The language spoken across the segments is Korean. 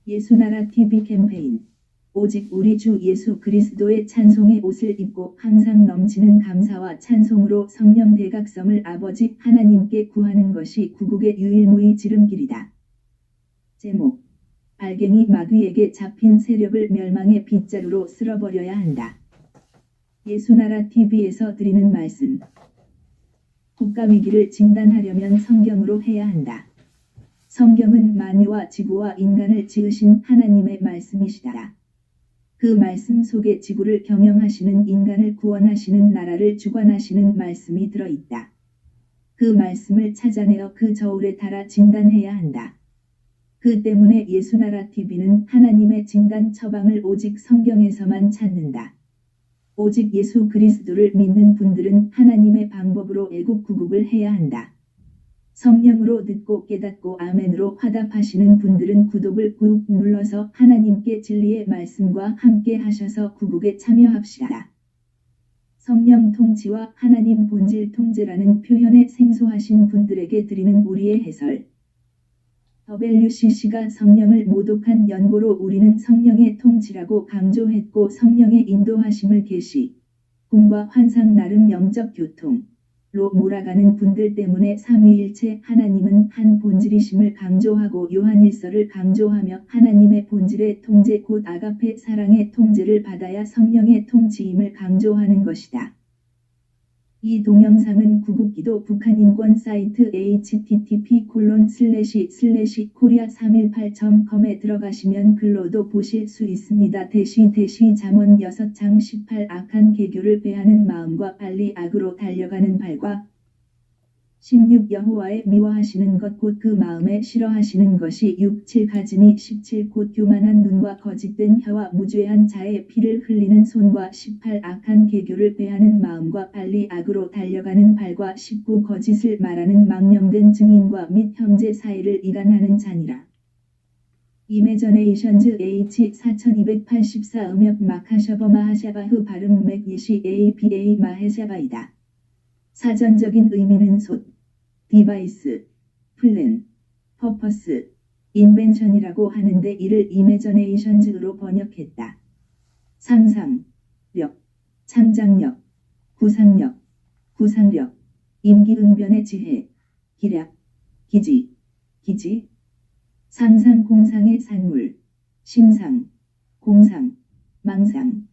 예수나라 TV 캠페인. 오직 우리 주 예수 그리스도의 찬송의 옷을 입고 항상 넘치는 감사와 찬송으로 성령 대각성을 아버지 하나님께 구하는 것이 구국의 유일무이 지름길이다. 제목. 알갱이 마귀에게 잡힌 세력을 멸망의 빗자루로 쓸어버려야 한다. 예수나라 TV에서 드리는 말씀. 국가위기를 진단하려면 성경으로 해야 한다. 성경은 만유와 지구와 인간을 지으신 하나님의 말씀이시다. 그 말씀 속에 지구를 경영하시는 인간을 구원하시는 나라를 주관하시는 말씀이 들어있다. 그 말씀을 찾아내어 그 저울에 달아 진단해야 한다. 그 때문에 예수나라 TV는 하나님의 진단 처방을 오직 성경에서만 찾는다. 오직 예수 그리스도를 믿는 분들은 하나님의 방법으로 애국구국을 해야 한다. 성령으로 듣고 깨닫고 아멘으로 화답하시는 분들은 구독을 꾹 눌러서 하나님께 진리의 말씀과 함께 하셔서 구국에 참여합시다. 성령 통치와 하나님 본질 통제라는 표현에 생소하신 분들에게 드리는 우리의 해설. WCC가 성령을 모독한 연고로 우리는 성령의 통치라고 강조했고 성령의 인도하심을 계시, 꿈과 환상 나름 영적 교통, 로 몰아가는 분들 때문에 삼위일체 하나님은 한 본질이심을 강조하고 요한일서를 강조하며 하나님의 본질의 통제 곧 아가페 사랑의 통제를 받아야 성령의 통치임을 강조하는 것이다. 이 동영상은 구국기도 북한인권 사이트 http://korea318.com에 들어가시면 글로도 보실 수 있습니다. 잠언 6장 18 악한 계교를 배하는 마음과 빨리 악으로 달려가는 발과 16 여호와의 미워하시는 것 곧 그 마음에 싫어하시는 것이 6, 7가지니 17 곧 교만한 눈과 거짓된 혀와 무죄한 자의 피를 흘리는 손과 18 악한 계교를 배하는 마음과 빨리 악으로 달려가는 발과 19 거짓을 말하는 망령된 증인과 및 형제 사이를 이간하는 자니라. 이매저네이션즈 H4284 음역 마카셔버 마하샤바흐 발음 맥 예시 APA 마헤샤바이다. 사전적인 의미는 솥, 디바이스, 플랜, 퍼퍼스, 인벤션이라고 하는데 이를 이매저네이션즈로 번역했다. 상상력, 창작력, 구상력, 구상력, 임기응변의 지혜, 기략, 기지, 상상 공상의 산물, 심상, 공상, 망상.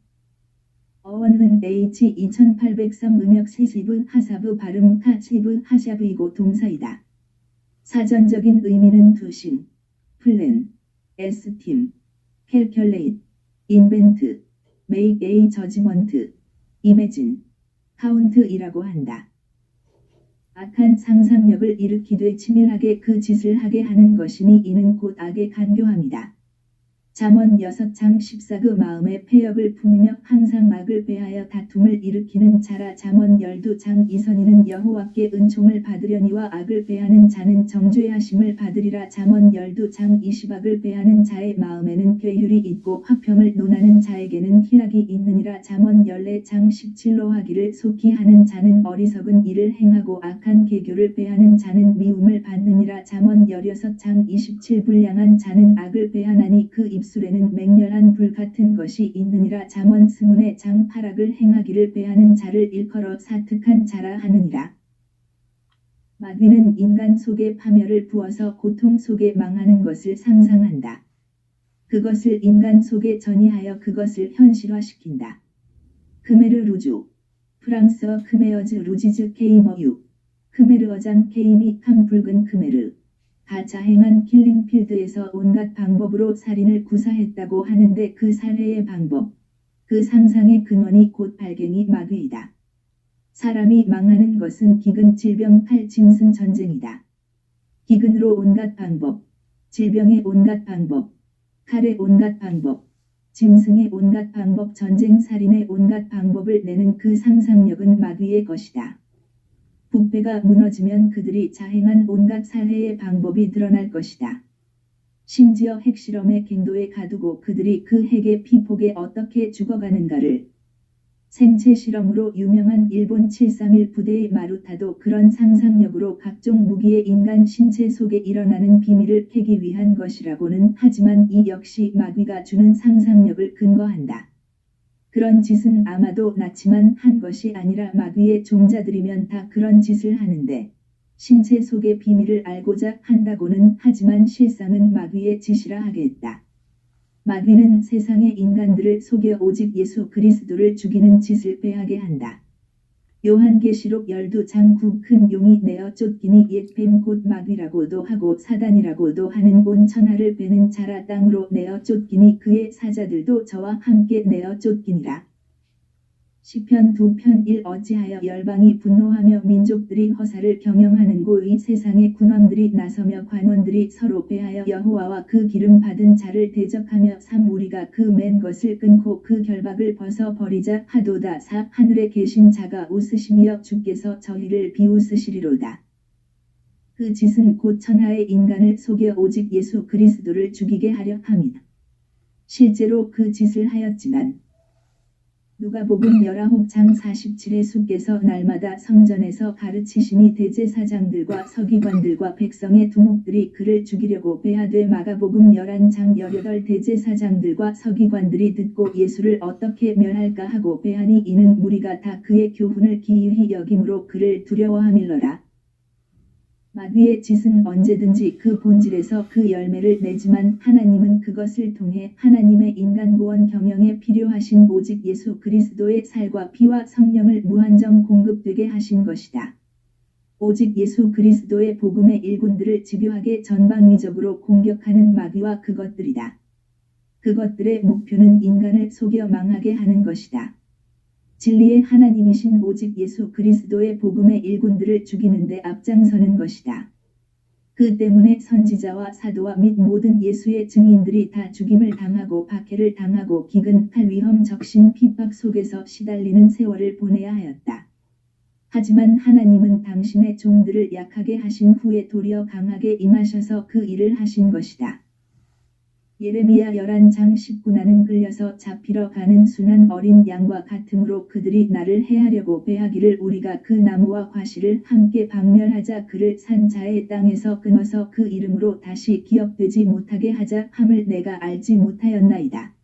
어원은 H2803 음역 시시브 하사브 발음 카시브 하샤브이고 동사이다. 사전적인 의미는 투신, 플랜, 에스팀, 캘큘레이트, 인벤트, 메이크 에이 저지먼트, 이매진, 카운트이라고 한다. 악한 상상력을 일으키되 치밀하게 그 짓을 하게 하는 것이니 이는 곧 악의 간교함이다. 잠언 6장 14 그 마음에 패역을 품으며 항상 악을 배하여 다툼을 일으키는 자라. 잠언 12장 2선이는 여호와께 은총을 받으려니와 악을 배하는 자는 정죄하심을 받으리라. 잠언 12장 20 악을 배하는 자의 마음에는 괴휼이 있고 화평을 논하는 자에게는 희락이 있느니라. 잠언 14장 17로 하기를 속히 하는 자는 어리석은 일을 행하고 악한 계교를 배하는 자는 미움을 받느니라. 잠언 16장 27 불량한 자는 악을 배하나니 그 입술에는 맹렬한 불 같은 것이 있느니라. 잠언 20장 8악을 행하기를 배하는 자를 일컬어 사특한 자라 하느니라. 마귀는 인간 속에 파멸을 부어서 고통 속에 망하는 것을 상상한다. 그것을 인간 속에 전이하여 그것을 현실화시킨다. 크메르 루주, 프랑스어 크메어즈 루지즈 케이머유, 크메르어장 케이미 캄 붉은 크메르. 가 자행한 킬링필드에서 온갖 방법으로 살인을 구사했다고 하는데 그 살해의 방법, 그 상상의 근원이 곧 알갱이 마귀이다. 사람이 망하는 것은 기근, 질병, 칼, 짐승, 전쟁이다. 기근으로 온갖 방법, 질병의 온갖 방법, 칼의 온갖 방법, 짐승의 온갖 방법, 전쟁, 살인의 온갖 방법을 내는 그 상상력은 마귀의 것이다. 북배가 무너지면 그들이 자행한 온갖 살해의 방법이 드러날 것이다. 심지어 핵실험의 갱도에 가두고 그들이 그 핵의 피폭에 어떻게 죽어가는가를 생체 실험으로 유명한 일본 731 부대의 마루타도 그런 상상력으로 각종 무기의 인간 신체 속에 일어나는 비밀을 캐기 위한 것이라고는 하지만 이 역시 마귀가 주는 상상력을 근거한다. 그런 짓은 아마도 나치만 한 것이 아니라 마귀의 종자들이면 다 그런 짓을 하는데 신체 속의 비밀을 알고자 한다고는 하지만 실상은 마귀의 짓이라 하겠다. 마귀는 세상의 인간들을 속여 오직 예수 그리스도를 죽이는 짓을 꾀하게 한다. 요한계시록 12장 9 큰 용이 내어 쫓기니 옛 뱀 곧 마귀라고도 하고 사단이라고도 하는 온 천하를 베는 자라 땅으로 내어 쫓기니 그의 사자들도 저와 함께 내어 쫓기니라. 시편 2편 1 어찌하여 열방이 분노하며 민족들이 허사를 경영하는고 이 세상의 군왕들이 나서며 관원들이 서로 배하여 여호와와 그 기름 받은 자를 대적하며 3 우리가 그 맨 것을 끊고 그 결박을 벗어 버리자 하도다. 4 하늘에 계신 자가 웃으시며 주께서 저희를 비웃으시리로다. 그 짓은 곧 천하의 인간을 속여 오직 예수 그리스도를 죽이게 하려 함이다. 실제로 그 짓을 하였지만 누가복음 19장 47에 주께서 날마다 성전에서 가르치시니 대제사장들과 서기관들과 백성의 두목들이 그를 죽이려고 배하되 마가복음 11장 18 대제사장들과 서기관들이 듣고 예수를 어떻게 멸할까 하고 배하니 이는 무리가 다 그의 교훈을 기이히 여김으로 그를 두려워함일러라. 마귀의 짓은 언제든지 그 본질에서 그 열매를 내지만 하나님은 그것을 통해 하나님의 인간 구원 경영에 필요하신 오직 예수 그리스도의 살과 피와 성령을 무한정 공급되게 하신 것이다. 오직 예수 그리스도의 복음의 일꾼들을 집요하게 전방위적으로 공격하는 마귀와 그것들이다. 그것들의 목표는 인간을 속여 망하게 하는 것이다. 진리의 하나님이신 오직 예수 그리스도의 복음의 일꾼들을 죽이는 데 앞장서는 것이다. 그 때문에 선지자와 사도와 및 모든 예수의 증인들이 다 죽임을 당하고 박해를 당하고 기근, 칼 위험, 적신, 핍박 속에서 시달리는 세월을 보내야 하였다. 하지만 하나님은 당신의 종들을 약하게 하신 후에 도리어 강하게 임하셔서 그 일을 하신 것이다. 예레미야 11장 19 나는 끌려서 잡히러 가는 순한 어린 양과 같으므로 그들이 나를 해하려고 배하기를 우리가 그 나무와 과실을 함께 박멸하자 그를 산자의 땅에서 끊어서 그 이름으로 다시 기억되지 못하게 하자 함을 내가 알지 못하였나이다.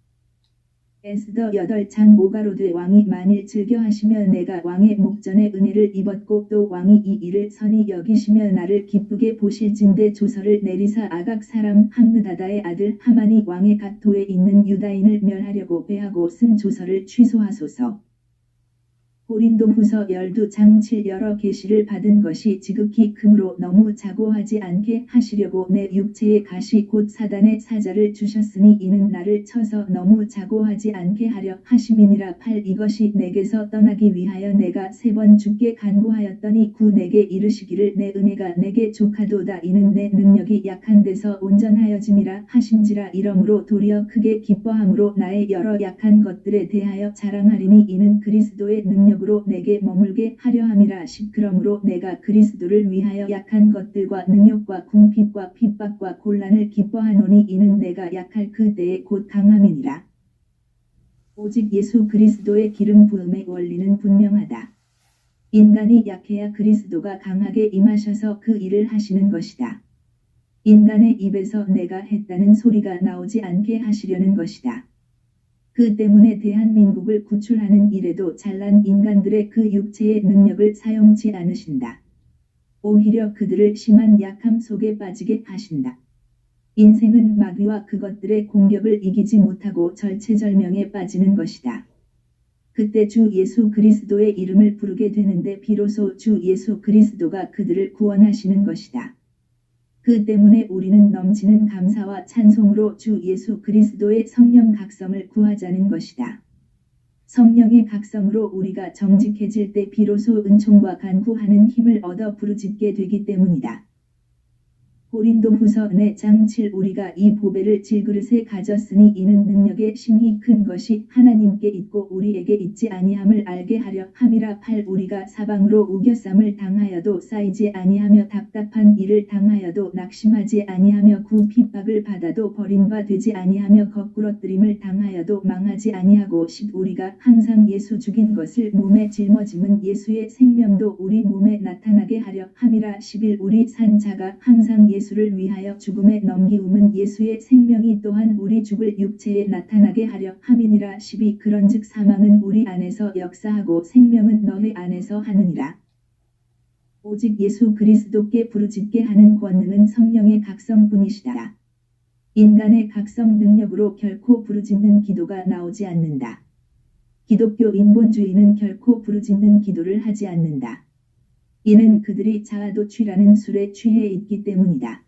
에스더 8장 5가로되 왕이 만일 즐겨하시며 내가 왕의 목전에 은혜를 입었고 또 왕이 이 일을 선히 여기시며 나를 기쁘게 보실진대 조서를 내리사 아각 사람 함므다다의 아들 하만이 왕의 갓도에 있는 유다인을 멸하려고 배하고 쓴 조서를 취소하소서. 고린도후서 12장 7 여러 계시를 받은 것이 지극히 크므로 너무 자고하지 않게 하시려고 내 육체의 가시 곧 사단의 사자를 주셨으니 이는 나를 쳐서 너무 자고하지 않게 하려 하심이니라. 8 이것이 내게서 떠나기 위하여 내가 3번 주께 간구하였더니 구 내게 이르시기를 내 은혜가 내게 족하도다. 이는 내 능력이 약한 데서 온전하여짐이라 하신지라. 이러므로 도리어 크게 기뻐함으로 나의 여러 약한 것들에 대하여 자랑하리니 이는 그리스도의 능력 으로 내게 머물게 하려 함이라. 10 그러므로 내가 그리스도를 위하여 약한 것들과 능욕과 궁핍과 핍박과 곤란을 기뻐하노니 이는 내가 약할 그 때에 곧 강함이니라. 오직 예수 그리스도의 기름 부음의 원리는 분명하다. 인간이 약해야 그리스도가 강하게 임하셔서 그 일을 하시는 것이다. 인간의 입에서 내가 했다는 소리가 나오지 않게 하시려는 것이다. 그 때문에 대한민국을 구출하는 일에도 잘난 인간들의 그 육체의 능력을 사용치 않으신다. 오히려 그들을 심한 약함 속에 빠지게 하신다. 인생은 마귀와 그것들의 공격을 이기지 못하고 절체절명에 빠지는 것이다. 그때 주 예수 그리스도의 이름을 부르게 되는데 비로소 주 예수 그리스도가 그들을 구원하시는 것이다. 그 때문에 우리는 넘치는 감사와 찬송으로 주 예수 그리스도의 성령 각성을 구하자는 것이다. 성령의 각성으로 우리가 정직해질 때 비로소 은총과 간구하는 힘을 얻어 부르짖게 되기 때문이다. 고린도후서 4장 7 우리가 이 보배를 질그릇에 가졌으니 이는 능력의 심히 큰 것이 하나님께 있고 우리에게 있지 아니함을 알게 하려 함이라. 8 우리가 사방으로 우겨쌈을 당하여도 쌓이지 아니하며 답답한 일을 당하여도 낙심하지 아니하며 구 핍박을 받아도 버림바 되지 아니하며 거꾸러뜨림을 당하여도 망하지 아니하고 10 우리가 항상 예수 죽인 것을 몸에 짊어짐은 예수의 생명도 우리 몸에 나타나게 하려 함이라. 11 우리 산 자가 항상 예수를 위하여 죽음에 넘기움은 예수의 생명이 또한 우리 죽을 육체에 나타나게 하려 함이니라. 12 그런즉 사망은 우리 안에서 역사하고 생명은 너희 안에서 하느니라. 오직 예수 그리스도께 부르짖게 하는 권능은 성령의 각성뿐이시다. 인간의 각성 능력으로 결코 부르짖는 기도가 나오지 않는다. 기독교 인본주의는 결코 부르짖는 기도를 하지 않는다. 이는 그들이 자아도취라는 술에 취해 있기 때문이다.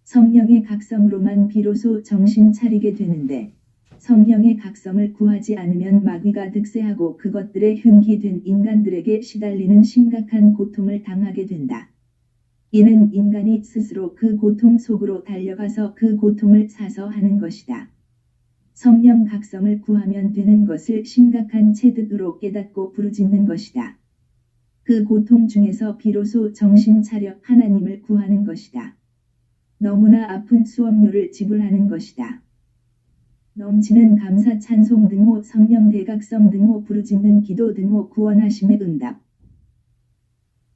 성령의 각성으로만 비로소 정신 차리게 되는데 성령의 각성을 구하지 않으면 마귀가 득세하고 그것들에 흉기된 인간들에게 시달리는 심각한 고통을 당하게 된다. 이는 인간이 스스로 그 고통 속으로 달려가서 그 고통을 사서 하는 것이다. 성령 각성을 구하면 되는 것을 심각한 체득으로 깨닫고 부르짖는 것이다. 그 고통 중에서 비로소 정신 차려 하나님을 구하는 것이다. 너무나 아픈 수업료를 지불하는 것이다. 넘치는 감사 찬송 등호 성령 대각성 등호 부르짖는 기도 등호 구원하심의 응답.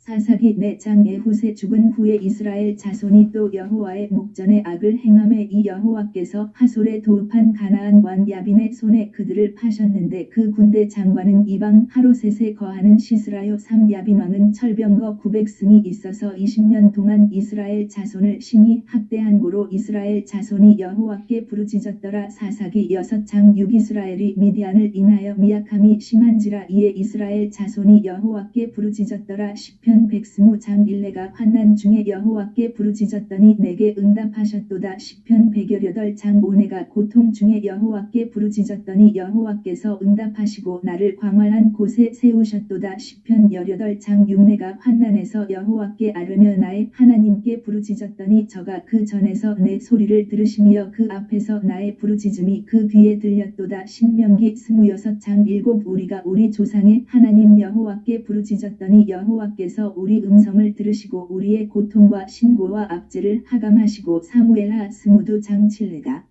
사사기 4장 에훗의 죽은 후에 이스라엘 자손이 또 여호와의 목전에 악을 행하매 이 여호와께서 하솔에 도읍한 가나안 왕 야빈의 손에 그들을 파셨는데 그 군대 장관은 이방 하로셋에 거하는 시스라요 3 야빈 왕은 철병거 900승이 있어서 20년 동안 이스라엘 자손을 심히 학대한 고로 이스라엘 자손이 여호와께 부르짖었더라. 사사기 6장 6 이스라엘이 미디안을 인하여 미약함이 심한지라 이에 이스라엘 자손이 여호와께 부르짖었더라. 시편 120장 1 내가 환난 중에 여호와께 부르짖었더니 내게 응답하셨도다. 시편 118장 5 내가 고통 중에 여호와께 부르짖었더니 여호와께서 응답하시고 나를 광활한 곳에 세우셨도다. 시편 18장 6 내가 환난에서 여호와께 아뢰며 나의 하나님께 부르짖었더니 저가 그 전에서 내 소리를 들으시며 그 앞에서 나의 부르짖음이 그 귀에 들렸도다. 신명기 26장 7 우리가 우리 조상의 하나님 여호와께 부르짖었더니 여호와께서 우리 음성을 들으시고 우리의 고통과 신고와 압제를 하감하시고 사무엘하 스무두 장 7 내가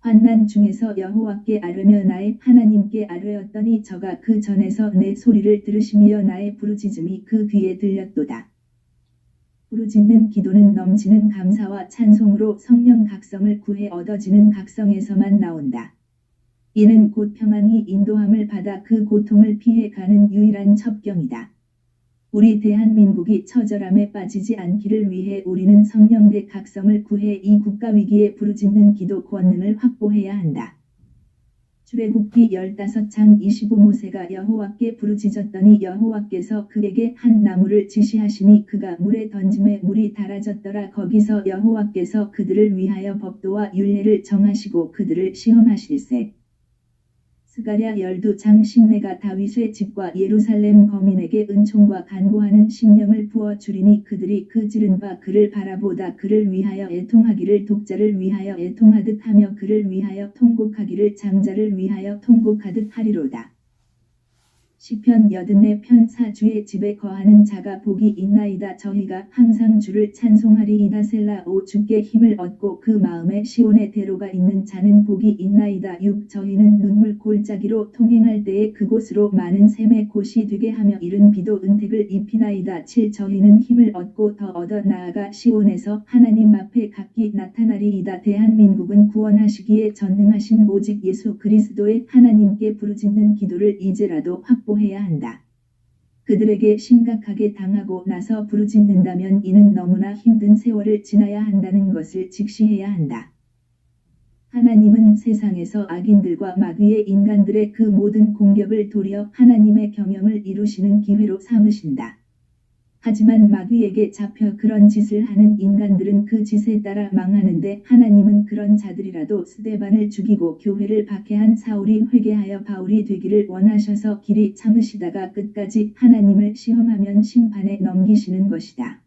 환난 중에서 여호와께 아뢰며 나의 하나님께 아뢰었더니 저가 그 전에서 내 소리를 들으시며 나의 부르짖음이 그 귀에 들렸도다. 부르짖는 기도는 넘치는 감사와 찬송으로 성령 각성을 구해 얻어지는 각성에서만 나온다. 이는 곧 평안히 인도함을 받아 그 고통을 피해 가는 유일한 첩경이다. 우리 대한민국이 처절함에 빠지지 않기를 위해 우리는 성령의 각성을 구해 이 국가 위기에 부르짖는 기도 권능을 확보해야 한다. 출애굽기 15장 25 모세가 여호와께 부르짖었더니 여호와께서 그에게 한 나무를 지시하시니 그가 물에 던짐에 물이 달아졌더라. 거기서 여호와께서 그들을 위하여 법도와 율례를 정하시고 그들을 시험하실세. 스가랴 12장 10 내가 다윗의 집과 예루살렘 거민에게 은총과 간구하는 심령을 부어 주리니 그들이 그 지른 바 그를 바라보다 그를 위하여 애통하기를 독자를 위하여 애통하듯 하며 그를 위하여 통곡하기를 장자를 위하여 통곡하듯 하리로다. 시편 84편 4 주의 집에 거하는 자가 복이 있나이다. 저희가 항상 주를 찬송하리이다. 셀라 5 주께 힘을 얻고 그 마음에 시온의 대로가 있는 자는 복이 있나이다. 6 저희는 눈물 골짜기로 통행할 때에 그곳으로 많은 샘의 곳이 되게 하며 이른 비도 은택을 입히나이다. 7 저희는 힘을 얻고 더 얻어 나아가 시온에서 하나님 앞에 각기 나타나리이다. 대한민국은 구원하시기에 전능하신 오직 예수 그리스도의 하나님께 부르짖는 기도를 이제라도 확보해야 한다. 그들에게 심각하게 당하고 나서 부르짖는다면 이는 너무나 힘든 세월을 지나야 한다는 것을 직시해야 한다. 하나님은 세상에서 악인들과 마귀의 인간들의 그 모든 공격을 도리어 하나님의 경영을 이루시는 기회로 삼으신다. 하지만 마귀에게 잡혀 그런 짓을 하는 인간들은 그 짓에 따라 망하는데 하나님은 그런 자들이라도 스데반을 죽이고 교회를 박해한 사울이 회개하여 바울이 되기를 원하셔서 길이 참으시다가 끝까지 하나님을 시험하면 심판에 넘기시는 것이다.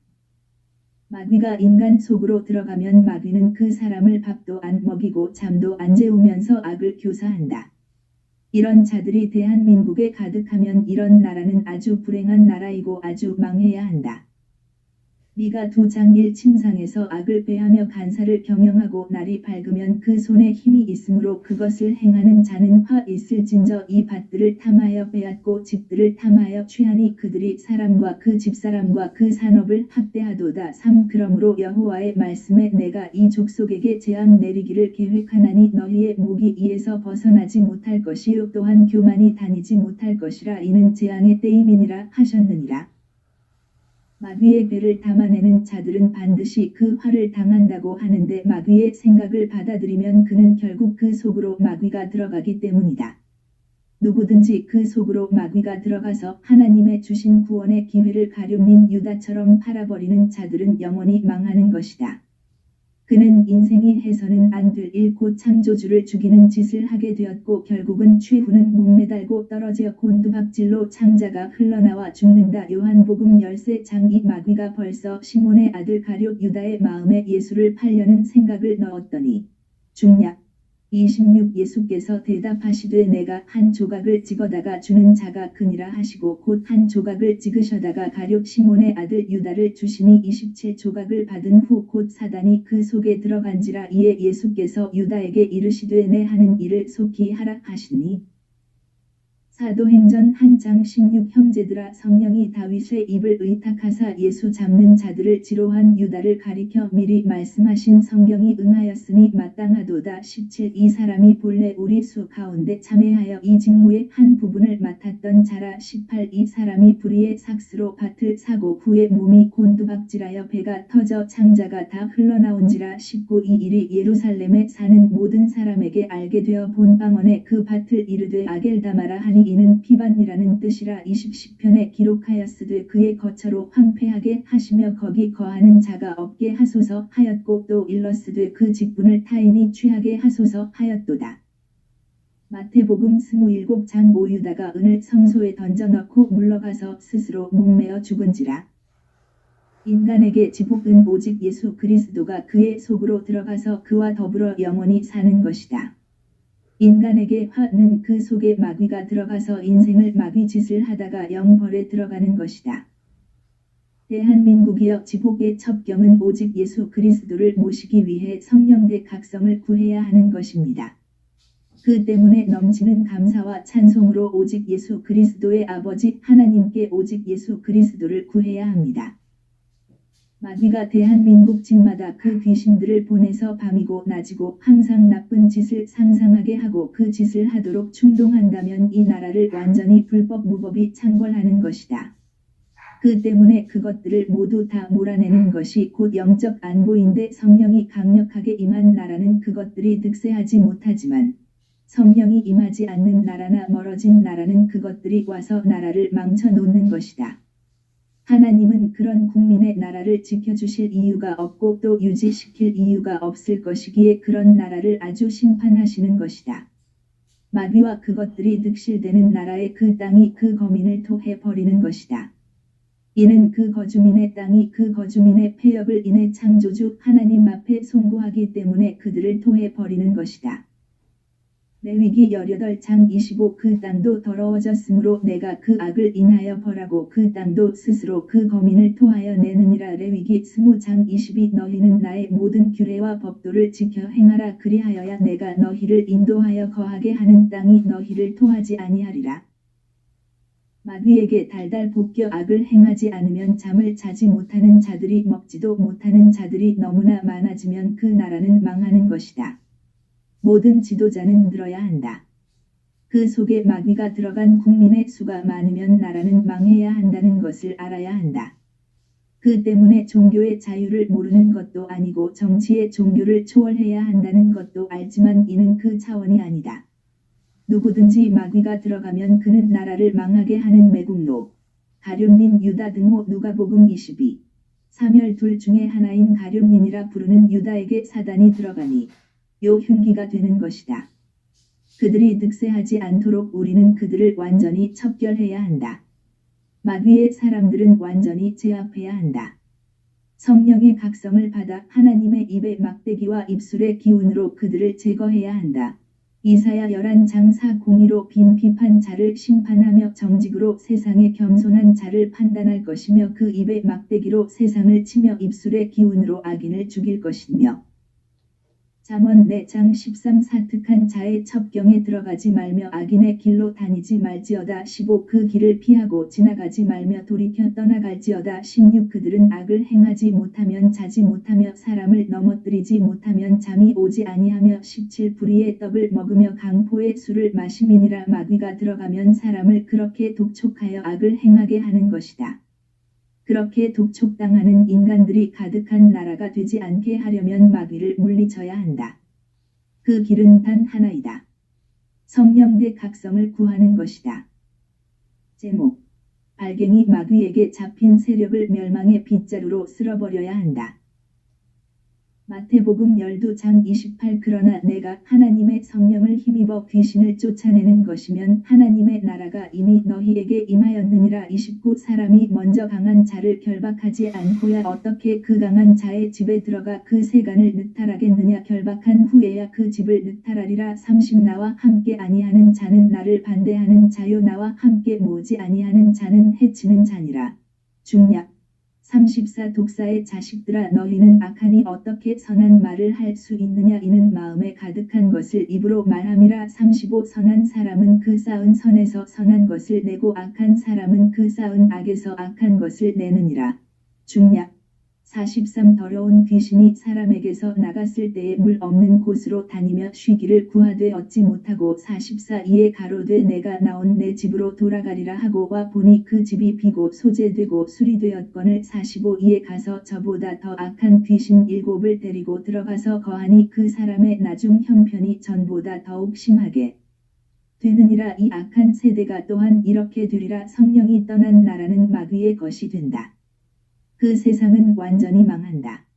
마귀가 인간 속으로 들어가면 마귀는 그 사람을 밥도 안 먹이고 잠도 안 재우면서 악을 교사한다. 이런 자들이 대한민국에 가득하면 이런 나라는 아주 불행한 나라이고 아주 망해야 한다. 네가 2장 1침상에서 악을 배하며 간사를 경영하고 날이 밝으면 그 손에 힘이 있으므로 그것을 행하는 자는 화 있을진저 이 밭들을 탐하여 빼앗고 집들을 탐하여 취하니 그들이 사람과 그 집사람과 그 산업을 학대하도다. 3 그러므로 여호와의 말씀에 내가 이 족속에게 재앙 내리기를 계획하나니 너희의 목이 이에서 벗어나지 못할 것이요 또한 교만이 다니지 못할 것이라 이는 재앙의 때임이니라 하셨느니라. 마귀의 배를 담아내는 자들은 반드시 그 화를 당한다고 하는데 마귀의 생각을 받아들이면 그는 결국 그 속으로 마귀가 들어가기 때문이다. 누구든지 그 속으로 마귀가 들어가서 하나님의 주신 구원의 기회를 가룟닌 유다처럼 팔아버리는 자들은 영원히 망하는 것이다. 그는 인생이 해서는 안 될 일 곧 창조주를 죽이는 짓을 하게 되었고 결국은 최후는 목매달고 떨어져 곤두박질로 창자가 흘러나와 죽는다. 요한복음 13장 이 마귀가 벌써 시몬의 아들 가룟 유다의 마음에 예수를 팔려는 생각을 넣었더니 중약 26 예수께서 대답하시되 내가 한 조각을 찍어다가 주는 자가 크니라 하시고 곧 한 조각을 찍으셔다가 가룟 시몬의 아들 유다를 주시니 27 조각을 받은 후 곧 사단이 그 속에 들어간지라. 이에 예수께서 유다에게 이르시되 내 하는 일을 속히 하라 하시니 사도행전 1장 16 형제들아 성령이 다윗의 입을 의탁하사 예수 잡는 자들을 지로한 유다를 가리켜 미리 말씀하신 성경이 응하였으니 마땅하도다. 17 이 사람이 본래 우리 수 가운데 참회하여 이 직무의 한 부분을 맡았던 자라. 18 이 사람이 불의의 삭스로 밭을 사고 후에 몸이 곤두박질하여 배가 터져 창자가 다 흘러나온지라. 19 이 일이 예루살렘에 사는 모든 사람에게 알게 되어 본방언에 그 밭을 이르되 아겔다마라 하니 이는 피반이라는 뜻이라. 20 시편에 기록하였으되 그의 거처로 황폐하게 하시며 거기 거하는 자가 없게 하소서 하였고 또 일렀으되 그 직분을 타인이 취하게 하소서 하였도다. 마태복음 27장 5 유다가 은을 성소에 던져 넣고 물러가서 스스로 목매어 죽은지라. 인간에게 지복은 오직 예수 그리스도가 그의 속으로 들어가서 그와 더불어 영원히 사는 것이다. 인간에게 화는 그 속에 마귀가 들어가서 인생을 마귀짓을 하다가 영벌에 들어가는 것이다. 대한민국이여 지복의 첩경은 오직 예수 그리스도를 모시기 위해 성령대 각성을 구해야 하는 것입니다. 그 때문에 넘치는 감사와 찬송으로 오직 예수 그리스도의 아버지 하나님께 오직 예수 그리스도를 구해야 합니다. 마귀가 대한민국 집마다 그 귀신들을 보내서 밤이고 낮이고 항상 나쁜 짓을 상상하게 하고 그 짓을 하도록 충동한다면 이 나라를 완전히 불법 무법이 창궐하는 것이다. 그 때문에 그것들을 모두 다 몰아내는 것이 곧 영적 안보인데 성령이 강력하게 임한 나라는 그것들이 득세하지 못하지만 성령이 임하지 않는 나라나 멀어진 나라는 그것들이 와서 나라를 망쳐 놓는 것이다. 하나님은 그런 국민의 나라를 지켜주실 이유가 없고 또 유지시킬 이유가 없을 것이기에 그런 나라를 아주 심판하시는 것이다. 마귀와 그것들이 득실되는 나라의 그 땅이 그 거민을 토해 버리는 것이다. 이는 그 거주민의 땅이 그 거주민의 폐역을 인해 창조주 하나님 앞에 송구하기 때문에 그들을 토해 버리는 것이다. 레위기 18장 25 그 땅도 더러워졌으므로 내가 그 악을 인하여 벌하고 그 땅도 스스로 그 거민을 토하여 내느니라. 레위기 20장 22 너희는 나의 모든 규례와 법도를 지켜 행하라. 그리하여야 내가 너희를 인도하여 거하게 하는 땅이 너희를 토하지 아니하리라. 마귀에게 달달 볶여 악을 행하지 않으면 잠을 자지 못하는 자들이 먹지도 못하는 자들이 너무나 많아지면 그 나라는 망하는 것이다. 모든 지도자는 늘어야 한다. 그 속에 마귀가 들어간 국민의 수가 많으면 나라는 망해야 한다는 것을 알아야 한다. 그 때문에 종교의 자유를 모르는 것도 아니고 정치의 종교를 초월해야 한다는 것도 알지만 이는 그 차원이 아니다. 누구든지 마귀가 들어가면 그는 나라를 망하게 하는 매국노, 가룟닌 유다 등호 누가복음 22. 사멸 둘 중에 하나인 가룟닌이라 부르는 유다에게 사단이 들어가니 요 흉기가 되는 것이다. 그들이 득세하지 않도록 우리는 그들을 완전히 척결해야 한다. 마귀의 사람들은 완전히 제압해야 한다. 성령의 각성을 받아 하나님의 입의 막대기와 입술의 기운으로 그들을 제거해야 한다. 이사야 11장 4-0-2로 빈 비판 자를 심판하며 정직으로 세상의 겸손한 자를 판단할 것이며 그 입의 막대기로 세상을 치며 입술의 기운으로 악인을 죽일 것이며 잠언 4장 13 사특한 자의 첩경에 들어가지 말며 악인의 길로 다니지 말지어다. 15 그 길을 피하고 지나가지 말며 돌이켜 떠나갈지어다. 16 그들은 악을 행하지 못하면 자지 못하며 사람을 넘어뜨리지 못하면 잠이 오지 아니하며 17 불의의 떡을 먹으며 강포의 술을 마심이니라. 마귀가 들어가면 사람을 그렇게 독촉하여 악을 행하게 하는 것이다. 그렇게 독촉당하는 인간들이 가득한 나라가 되지 않게 하려면 마귀를 물리쳐야 한다. 그 길은 단 하나이다. 성령의 각성을 구하는 것이다. 제목 알갱이 마귀에게 잡힌 세력을 멸망의 빗자루로 쓸어버려야 한다. 마태복음 12장 28 그러나 내가 하나님의 성령을 힘입어 귀신을 쫓아내는 것이면 하나님의 나라가 이미 너희에게 임하였느니라. 29 사람이 먼저 강한 자를 결박하지 않고야 어떻게 그 강한 자의 집에 들어가 그 세간을 느탈하겠느냐. 결박한 후에야 그 집을 느탈하리라. 30 나와 함께 아니하는 자는 나를 반대하는 자요 나와 함께 모으지 아니하는 자는 해치는 자니라. 중약 34 독사의 자식들아 너희는 악하니 어떻게 선한 말을 할 수 있느냐. 이는 마음에 가득한 것을 입으로 말함이라. 35 선한 사람은 그 쌓은 선에서 선한 것을 내고 악한 사람은 그 쌓은 악에서 악한 것을 내느니라. 중약 43 더러운 귀신이 사람에게서 나갔을 때에 물 없는 곳으로 다니며 쉬기를 구하되 얻지 못하고 44 이에 가로되 내가 나온 내 집으로 돌아가리라 하고 와 보니 그 집이 비고 소재되고 수리되었거늘 45 이에 가서 저보다 더 악한 귀신 7을 데리고 들어가서 거하니 그 사람의 나중 형편이 전보다 더욱 심하게 되느니라. 이 악한 세대가 또한 이렇게 되리라. 성령이 떠난 나라는 마귀의 것이 된다. 그 세상은 완전히 망한다.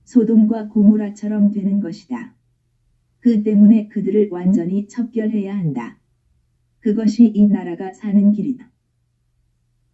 소돔과 고모라처럼 되는 것이다. 그 때문에 그들을 완전히 척결해야 한다. 그것이 이 나라가 사는 길이다.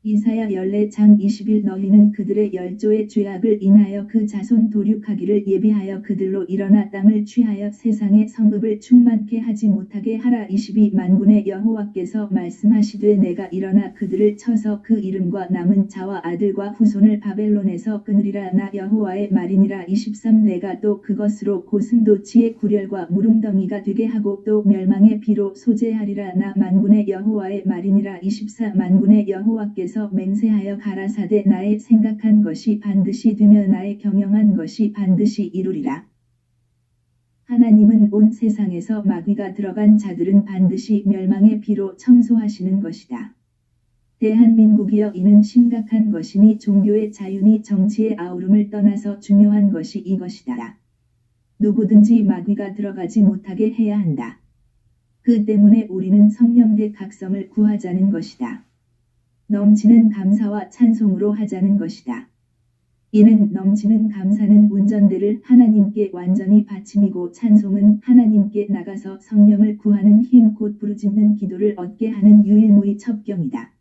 이사야 14장 20일 너희는 그들의 열조의 죄악을 인하여 그 자손 도륙하기를 예비하여 그들로 일어나 땅을 취하여 세상의 성읍을 충만케 하지 못하게 하라. 22 만군의 여호와께서 말씀하시되 내가 일어나 그들을 쳐서 그 이름과 남은 자와 아들과 후손을 바벨론에서 끊으리라. 나 여호와의 말이니라. 23 내가 또 그것으로 고슴도치의 구렬과 무릉덩이가 되게 하고 또 멸망의 비로 소재하리라. 나 만군의 여호와의 말이니라. 24 만군의 여호와께서 맹세하여 가라사대 나의 생각한 것이 반드시 되며 나의 경영한 것이 반드시 이루리라. 하나님은 온 세상에서 마귀가 들어간 자들은 반드시 멸망의 비로 청소하시는 것이다. 대한민국이여 이는 심각한 것이니 종교의 자유니 정치의 아우름을 떠나서 중요한 것이 이것이다. 누구든지 마귀가 들어가지 못하게 해야 한다. 그 때문에 우리는 성령의 각성을 구하자는 것이다. 넘치는 감사와 찬송으로 하자는 것이다. 이는 넘치는 감사는 운전대를 하나님께 완전히 바침이고 찬송은 하나님께 나가서 성령을 구하는 힘 곧 부르짖는 기도를 얻게 하는 유일무이 첩경이다.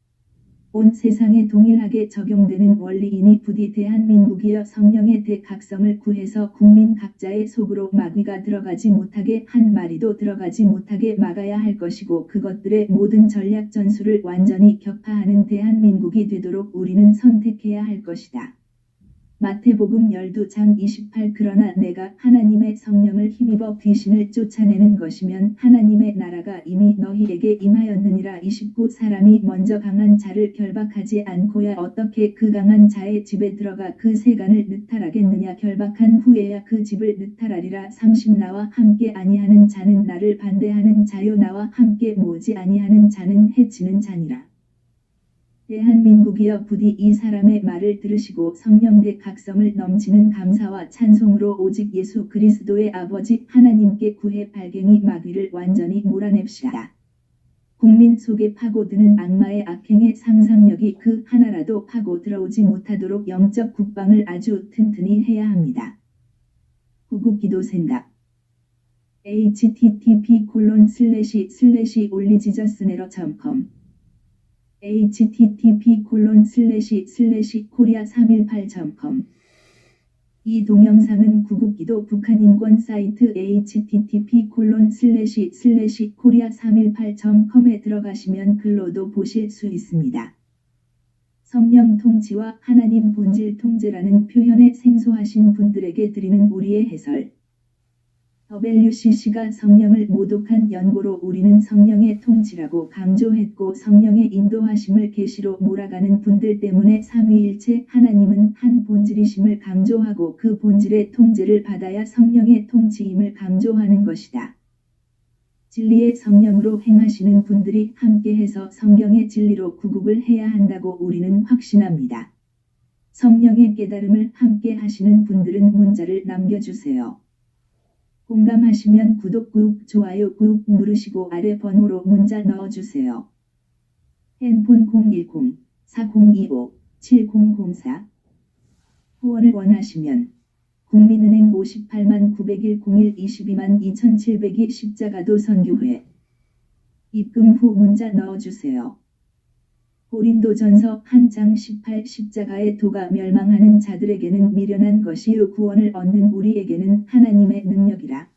온 세상에 동일하게 적용되는 원리이니 부디 대한민국이여 성령의 대각성을 구해서 국민 각자의 속으로 마귀가 들어가지 못하게 한 마리도 들어가지 못하게 막아야 할 것이고 그것들의 모든 전략 전술을 완전히 격파하는 대한민국이 되도록 우리는 선택해야 할 것이다. 마태복음 12장 28 그러나 내가 하나님의 성령을 힘입어 귀신을 쫓아내는 것이면 하나님의 나라가 이미 너희에게 임하였느니라. 29 사람이 먼저 강한 자를 결박하지 않고야 어떻게 그 강한 자의 집에 들어가 그 세간을 느탈하겠느냐. 결박한 후에야 그 집을 느탈하리라. 30 나와 함께 아니하는 자는 나를 반대하는 자요 나와 함께 모으지 아니하는 자는 해치는 자니라. 대한민국이여 부디 이 사람의 말을 들으시고 성령의 각성을 넘치는 감사와 찬송으로 오직 예수 그리스도의 아버지 하나님께 구해 발갱이 마귀를 완전히 몰아냅시다. 국민 속에 파고드는 악마의 악행의 상상력이 그 하나라도 파고 들어오지 못하도록 영적 국방을 아주 튼튼히 해야 합니다. 구국기도 생각 http://올리지저스네러.com http://korea318.com 이 동영상은 구국기도 북한인권 사이트 http://korea318.com에 들어가시면 글로도 보실 수 있습니다. 성령 통치와 하나님 본질 통제라는 표현에 생소하신 분들에게 드리는 우리의 해설. WCC가 성령을 모독한 연고로 우리는 성령의 통치라고 강조했고 성령의 인도하심을 계시로 몰아가는 분들 때문에 삼위일체 하나님은 한 본질이심을 강조하고 그 본질의 통제를 받아야 성령의 통치임을 강조하는 것이다. 진리의 성령으로 행하시는 분들이 함께해서 성경의 진리로 구국을 해야 한다고 우리는 확신합니다. 성령의 깨달음을 함께 하시는 분들은 문자를 남겨주세요. 공감하시면 구독 꾹 좋아요 꾹 누르시고 아래 번호로 문자 넣어주세요. 핸폰 010-4025-7004 후원을 원하시면 국민은행 58만 901 22만 2702 십자가도 선교회 입금 후 문자 넣어주세요. 고린도전서 한 장 18 십자가의 도가 멸망하는 자들에게는 미련한 것이요 구원을 얻는 우리에게는 하나님의 능력이라.